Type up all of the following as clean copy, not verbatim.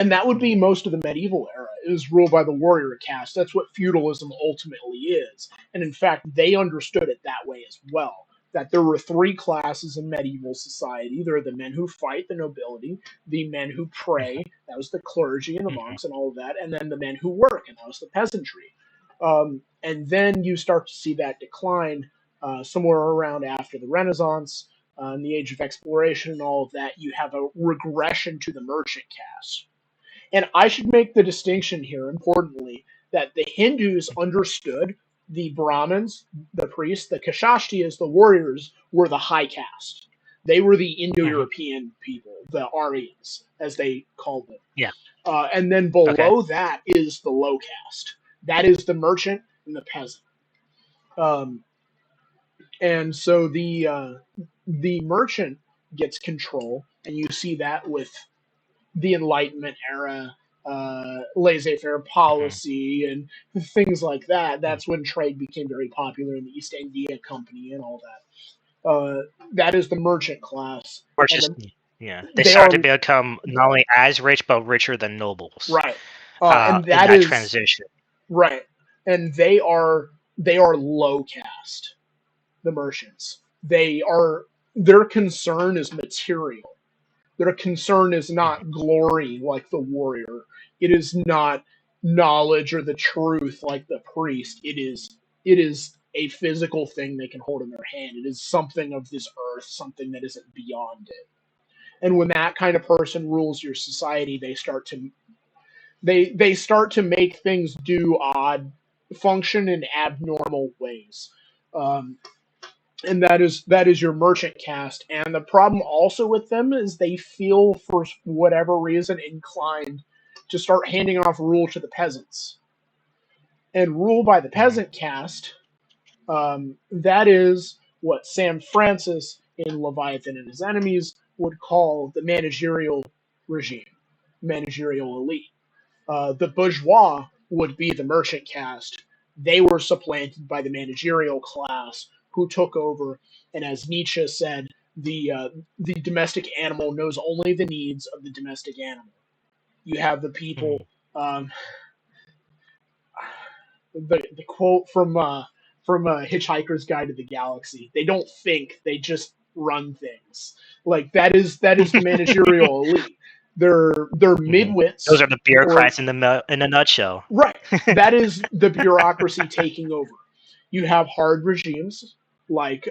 And that would be most of the medieval era. It was ruled by the warrior caste. That's what feudalism ultimately is. And in fact, they understood it that way as well. That there were three classes in medieval society. There are the men who fight, the nobility, the men who pray, that was the clergy and the Mhm. monks and all of that, and then the men who work, and that was the peasantry. And then you start to see that decline somewhere around after the Renaissance, in the age of exploration and all of that. You have a regression to the merchant caste, and I should make the distinction here, importantly, that the Hindus understood the Brahmins, the priests, the Kshastras, the warriors, were the high caste. They were the Mhm. Indo-European people, the Aryans, as they called them. Yeah. And then Okay. below that is the low caste. That is the merchant and the peasant. Um, and so the merchant gets control, and you see that with the Enlightenment era, laissez-faire Mhm. policy, and things like that. Mhm. That's when trade became very popular in the East India Company and all that. That is the merchant class, Or and just yeah, they they start are to become not only as rich but richer than nobles. right, and In that that is transition. right, and they are low caste. The merchants, their concern is material. Their concern is Mhm. not glory like the warrior. It is not knowledge or the truth like the priest. It is a physical thing they can hold in their hand. It is something of this earth, something that isn't beyond it. And when that kind of person rules your society, they start to make things do odd, function in abnormal ways. Um, and that is your merchant caste. And the problem also with them is they feel, for whatever reason, inclined to start handing off rule to the peasants. And rule by the Mhm. peasant caste, that is what Sam Francis in Leviathan and His Enemies would call the managerial regime, managerial elite. The bourgeois would be the merchant caste. They were supplanted by the managerial class, who took over. And as Nietzsche said, the domestic animal knows only the needs of the domestic animal. You have the Mhm. people. Um, the quote from Hitchhiker's Guide to the Galaxy: "They don't think; they just run things." Like that is the managerial elite. They're Mhm. Those midwits, are the or bureaucrats in a nutshell. right. That is the bureaucracy taking over. You have hard regimes like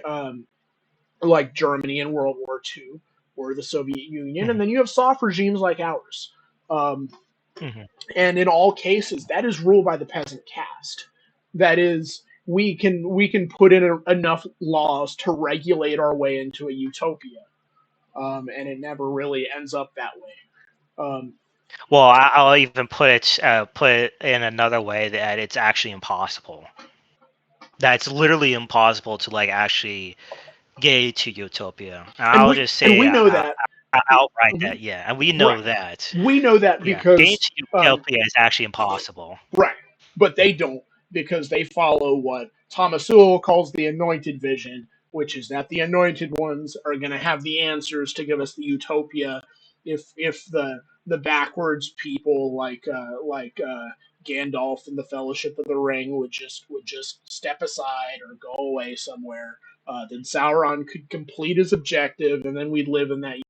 Germany in World War II or the Soviet Union, and Mhm. then you have soft regimes like ours. Um, Mhm. and in all cases, that is ruled by the peasant caste. That is, we can put in enough laws to regulate our way into a utopia, and it never really ends up that way. Um, Well, I'll even put it in another way that it's actually impossible. That's literally impossible to like actually get to utopia. And and I'll we just and say we know that. outright Mhm. that yeah, and we Right. know that We know that yeah, getting because to utopia is actually impossible. right, but they don't, because they follow what Thomas Sowell calls the anointed vision, which is that the anointed ones are going to have the answers to give us the utopia. If the backwards people like Gandalf in the Fellowship of the Ring would just step aside or go away somewhere, then Sauron could complete his objective, and then we'd live in that